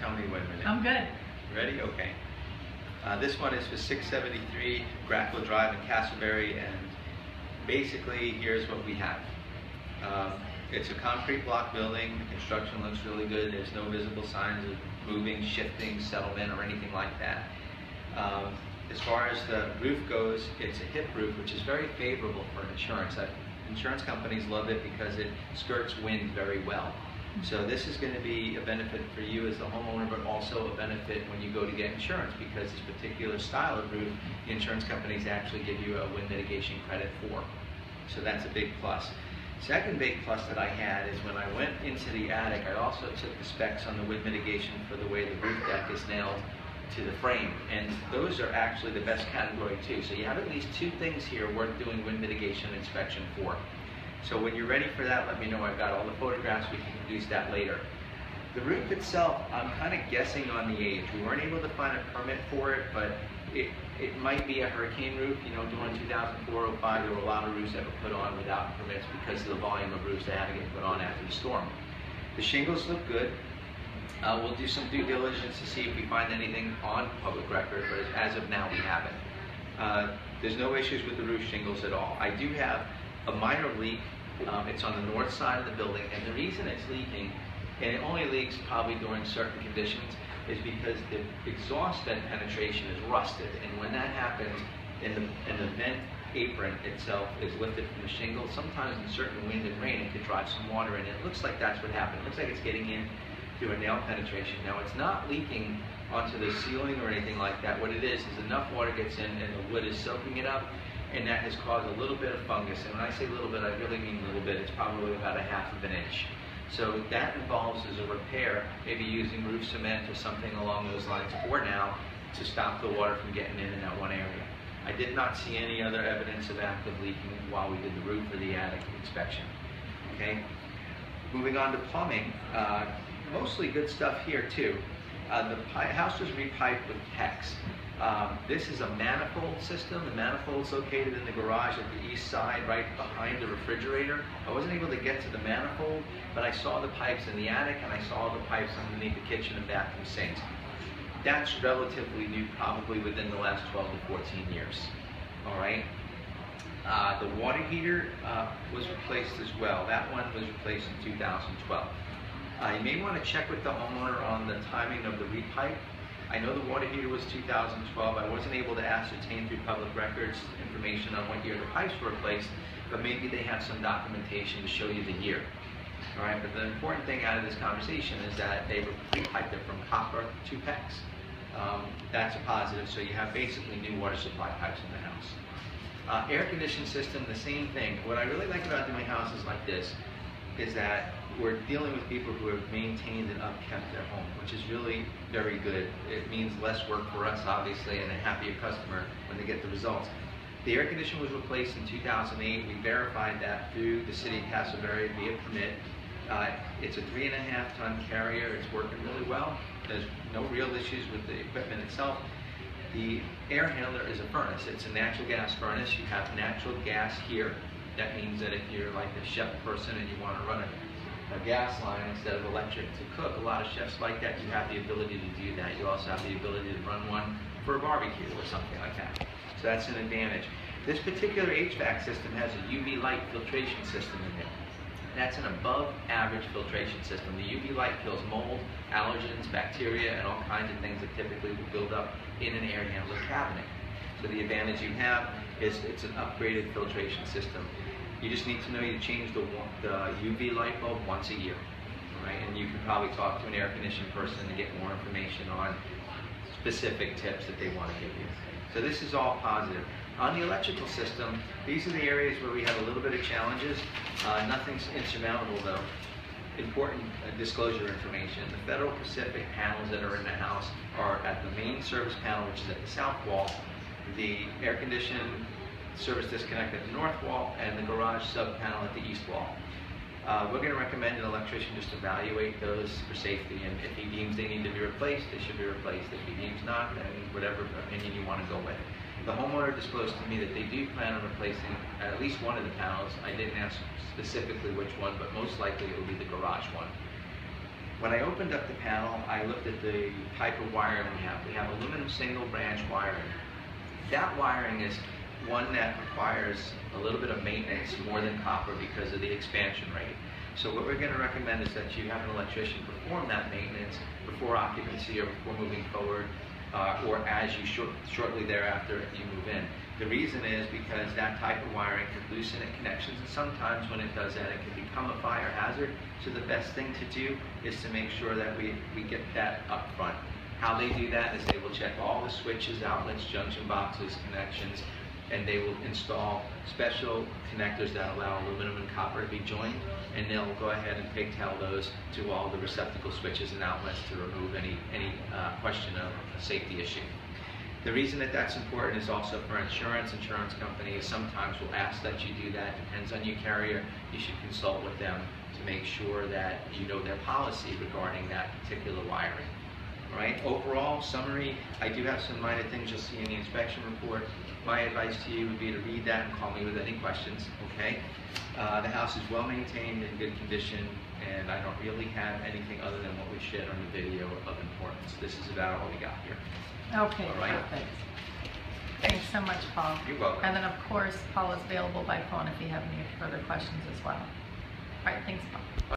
Tell me when we're I'm good. ready. Okay. This one is for 673 Grackle Drive in Castleberry, and basically here's what we have. It's a concrete block building. The construction looks really good. There's no visible signs of moving, shifting, settlement, or anything like that. As far as the roof goes, it's a hip roof, which is very favorable for insurance. Insurance companies love it because it skirts wind very well. So this is going to be a benefit for you as the homeowner, but also a benefit when you go to get insurance, because this particular style of roof, the insurance companies actually give you a wind mitigation credit for. So that's a big plus. Second big plus that I had is when I went into the attic, I also took the specs on the wind mitigation for the way the roof deck is nailed to the frame, and those are actually the best category too. So you have at least two things here worth doing wind mitigation inspection for. So when you're ready for that, let me know. I've got all the photographs. We can produce that later. The roof itself, I'm kind of guessing on the age. We weren't able to find a permit for it, but it might be a hurricane roof. You know, during 2004-05, there were a lot of roofs that were put on without permits because of the volume of roofs that had to get put on after the storm. The shingles look good. We'll do some due diligence to see if we find anything on public record, but as of now, we haven't. There's no issues with the roof shingles at all. I do have a minor leak. It's on the north side of the building, and the reason it's leaking, and it only leaks probably during certain conditions, is because the exhaust vent penetration is rusted, and when that happens, and the vent apron itself is lifted from the shingle, sometimes in certain wind and rain, it could drive some water in. It looks like that's what happened. It looks like it's getting in through a nail penetration. Now, it's not leaking onto the ceiling or anything like that. What it is enough water gets in, and the wood is soaking it up, and that has caused a little bit of fungus. And when I say a little bit, I really mean a little bit. It's probably about 1/2 of an inch. So that involves as a repair, maybe using roof cement or something along those lines for now to stop the water from getting in that one area. I did not see any other evidence of active leaking while we did the roof or the attic inspection. Okay. Moving on to plumbing, mostly good stuff here too. The house was repiped with PEX. This is a manifold system. The manifold is located in the garage at the east side, right behind the refrigerator. I wasn't able to get to the manifold, but I saw the pipes in the attic, and I saw the pipes underneath the kitchen and bathroom sinks. That's relatively new, probably within the last 12 to 14 years. All right. The water heater was replaced as well. That one was replaced in 2012. You may want to check with the homeowner on the timing of the repipe. I know the water heater was 2012. I wasn't able to ascertain through public records information on what year the pipes were replaced, but maybe they have some documentation to show you the year. All right, but the important thing out of this conversation is that they repiped it from copper to PEX. That's a positive, so you have basically new water supply pipes in the house. Air conditioning system, the same thing. What I really like about doing houses like this is that we're dealing with people who have maintained and upkept their home, which is really very good. It means less work for us, obviously, and a happier customer when they get the results. The air conditioner was replaced in 2008. We verified that through the city of Castleberry via permit. It's a 3.5-ton carrier. It's working really well. There's no real issues with the equipment itself. The air handler is a furnace. It's a natural gas furnace. You have natural gas here. That means that if you're like a chef person and you want to run a gas line instead of electric to cook, a lot of chefs like that. You have the ability to do that. You also have the ability to run one for a barbecue or something like that. So that's an advantage. This particular HVAC system has a UV light filtration system in it. That's an above average filtration system. The UV light kills mold, allergens, bacteria, and all kinds of things that typically will build up in an air handler cabinet. So the advantage you have is it's an upgraded filtration system. You just need to know you change the UV light bulb once a year, right? And you can probably talk to an air conditioning person to get more information on specific tips that they want to give you. So this is all positive. On the electrical system, these are the areas where we have a little bit of challenges. Nothing's insurmountable though. Important disclosure information. The Federal Pacific panels that are in the house are at the main service panel, which is at the south wall, the air conditioning service disconnect at the north wall, and the garage sub panel at the east wall. We're going to recommend an electrician just evaluate those for safety, and if he deems they need to be replaced, they should be replaced. If he deems not, then whatever opinion you want to go with. The homeowner disclosed to me that they do plan on replacing at least one of the panels. I didn't ask specifically which one, but most likely it will be the garage one. When I opened up the panel, I looked at the type of wiring we have. We have aluminum single branch wiring. That wiring is one that requires a little bit of maintenance more than copper because of the expansion rate. So what we're going to recommend is that you have an electrician perform that maintenance before occupancy or before moving forward, or as you shortly thereafter you move in. The reason is because that type of wiring can loosen at connections, and sometimes when it does that, it can become a fire hazard. So the best thing to do is to make sure that we get that up front. How they do that is they will check all the switches, outlets, junction boxes, connections, and they will install special connectors that allow aluminum and copper to be joined, and they'll go ahead and pigtail those to all the receptacle switches and outlets to remove any question of a safety issue. The reason that that's important is also for insurance. Insurance companies sometimes will ask that you do that. Depends on your carrier. You should consult with them to make sure that you know their policy regarding that particular wiring. All right. Overall summary, I do have some minor things you'll see in the inspection report. My advice to you would be to read that and call me with any questions. Okay. The house is well maintained, in good condition, and I don't really have anything other than what we shared on the video of importance. This is about all we got here. Okay, all right? Perfect. Thanks so much, Paul. You're welcome. And then, of course, Paul is available by phone if you have any further questions as well. All right, thanks, Paul.